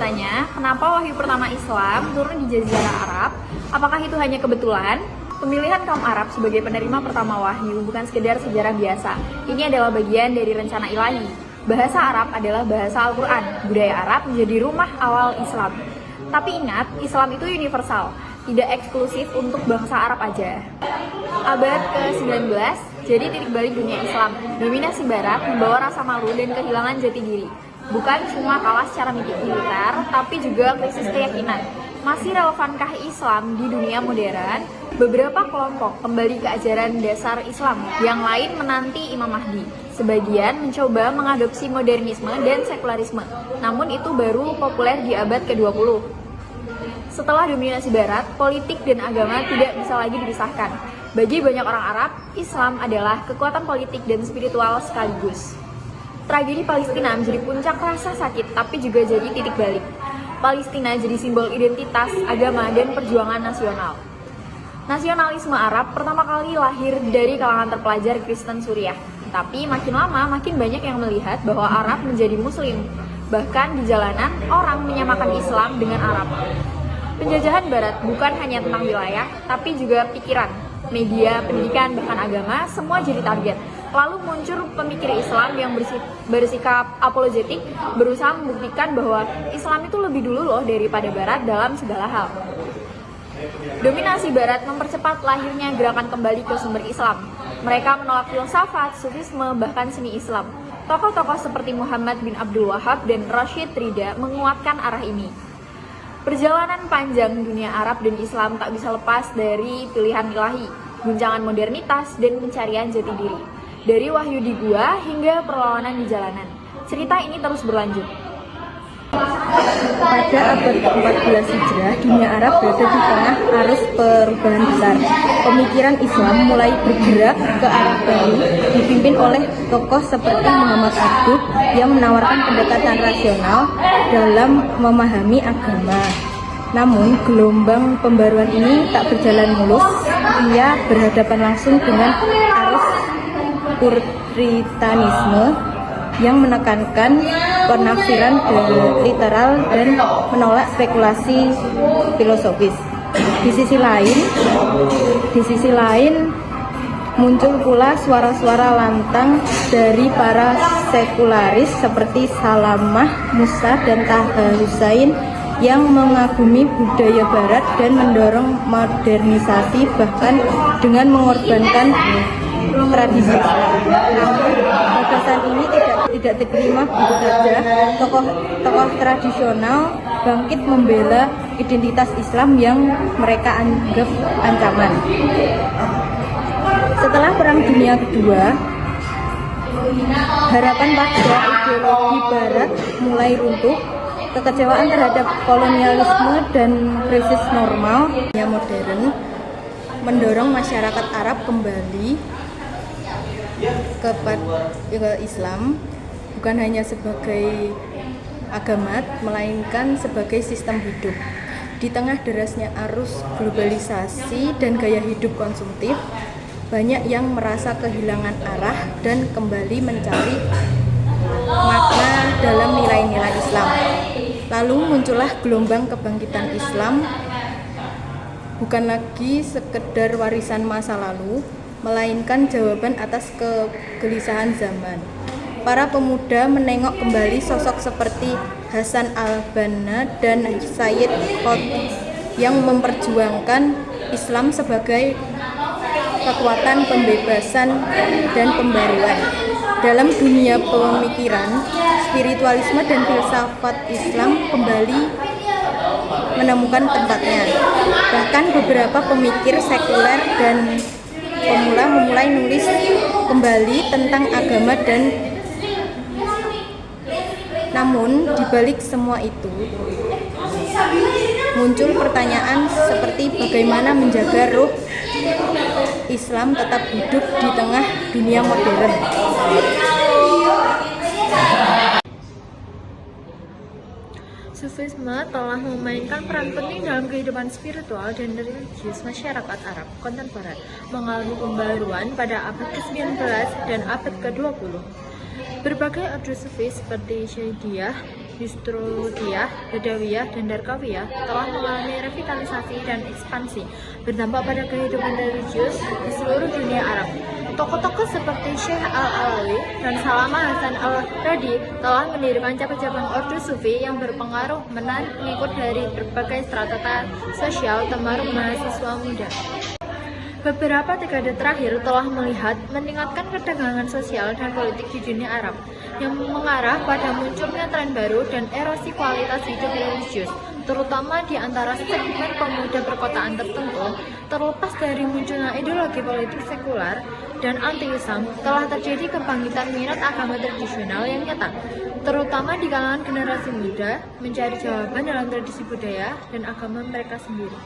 bertanya-tanya, kenapa wahyu pertama Islam turun di Jazirah Arab? Apakah itu hanya kebetulan? Pemilihan kaum Arab sebagai penerima pertama wahyu bukan sekedar sejarah biasa. Ini adalah bagian dari rencana ilahi. Bahasa Arab adalah bahasa Al-Quran. Budaya Arab menjadi rumah awal Islam. Tapi ingat, Islam itu universal, tidak eksklusif untuk bangsa Arab aja. Abad ke-19 jadi titik balik dunia Islam. Dominasi Barat membawa rasa malu dan kehilangan jati diri. Bukan cuma kalah secara militer, tapi juga krisis keyakinan. Masih relevankah Islam di dunia modern? Beberapa kelompok kembali ke ajaran dasar Islam, yang lain menanti Imam Mahdi. Sebagian mencoba mengadopsi modernisme dan sekularisme, namun itu baru populer di abad ke-20. Setelah dominasi Barat, politik dan agama tidak bisa lagi dipisahkan. Bagi banyak orang Arab, Islam adalah kekuatan politik dan spiritual sekaligus. Tragedi Palestina menjadi puncak rasa sakit, tapi juga jadi titik balik. Palestina jadi simbol identitas, agama, dan perjuangan nasional. Nasionalisme Arab pertama kali lahir dari kalangan terpelajar Kristen Suriah. Tapi makin lama, makin banyak yang melihat bahwa Arab menjadi Muslim. Bahkan di jalanan, orang menyamakan Islam dengan Arab. Penjajahan Barat bukan hanya tentang wilayah, tapi juga pikiran, media, pendidikan, bahkan agama, semua jadi target. Lalu muncul pemikir Islam yang bersikap apologetik, berusaha membuktikan bahwa Islam itu lebih dulu loh daripada Barat dalam segala hal. Dominasi Barat mempercepat lahirnya gerakan kembali ke sumber Islam. Mereka menolak filsafat, sufisme, bahkan seni Islam. Tokoh-tokoh seperti Muhammad bin Abdul Wahab dan Rashid Rida menguatkan arah ini. Perjalanan panjang dunia Arab dan Islam tak bisa lepas dari pilihan ilahi, guncangan modernitas, dan pencarian jati diri. Dari wahyu di gua hingga perlawanan di jalanan, cerita ini terus berlanjut. Pada abad ke-14 Hijrah, dunia Arab berada di tengah arus perubahan besar. Pemikiran Islam mulai bergerak ke arah baru, dipimpin oleh tokoh seperti Muhammad Abduh yang menawarkan pendekatan rasional dalam memahami agama. Namun, gelombang pembaruan ini tak berjalan mulus. Ia berhadapan langsung dengan arus puritanisme yang menekankan penafsiran literal dan menolak spekulasi filosofis. Di sisi lain muncul pula suara-suara lantang dari para sekularis seperti Salamah Musa dan Taha Hussein yang mengagumi budaya Barat dan mendorong modernisasi bahkan dengan mengorbankan tradisi. Namun gagasan ini tidak diterima begitu saja. Tokoh tradisional bangkit membela identitas Islam yang mereka anggap ancaman. Setelah Perang Dunia Kedua, harapan pada ideologi Barat mulai runtuh. Kekecewaan terhadap kolonialisme dan krisis normal dunia modern mendorong masyarakat Arab kembali ke Islam, bukan hanya sebagai agama, melainkan sebagai sistem hidup. Di tengah derasnya arus globalisasi dan gaya hidup konsumtif, banyak yang merasa kehilangan arah dan kembali mencari makna dalam nilai-nilai Islam. Lalu muncullah gelombang kebangkitan Islam, bukan lagi sekedar warisan masa lalu, melainkan jawaban atas kegelisahan zaman. Para pemuda menengok kembali sosok seperti Hasan al-Banna dan Sayyid Qutb yang memperjuangkan Islam sebagai kekuatan pembebasan dan pembaruan. Dalam dunia pemikiran, spiritualisme dan filsafat Islam kembali menemukan tempatnya. Bahkan beberapa pemikir sekuler dan pemula memulai nulis kembali tentang agama dan namun di balik semua itu muncul pertanyaan seperti bagaimana menjaga ruh Islam tetap hidup di tengah dunia modern. Sufisme telah memainkan peran penting dalam kehidupan spiritual dan religius masyarakat Arab kontemporer, mengalami pembaruan pada abad ke-19 dan abad ke-20. Berbagai ordo Sufis seperti Syaidiyah, Nusrutiyah, Badawiyah, dan Darkawiyah telah mengalami revitalisasi dan ekspansi berdampak pada kehidupan religius di seluruh dunia Arab. Tokoh-tokoh seperti Syekh Al-Alawi dan Salama Hasan Al-Radi telah mendirikan cabang-cabang ordo sufi yang berpengaruh menarik pengikut dari berbagai strata sosial termasuk mahasiswa muda. Beberapa dekade terakhir telah melihat meningkatkan ketegangan sosial dan politik di dunia Arab yang mengarah pada munculnya tren baru dan erosi kualitas hidup religius, terutama di antara segmen pemuda perkotaan tertentu. Terlepas dari munculnya ideologi politik sekular dan anti-Islam, telah terjadi kebangkitan minat agama tradisional yang nyata, terutama di kalangan generasi muda, mencari jawaban dalam tradisi budaya dan agama mereka sendiri.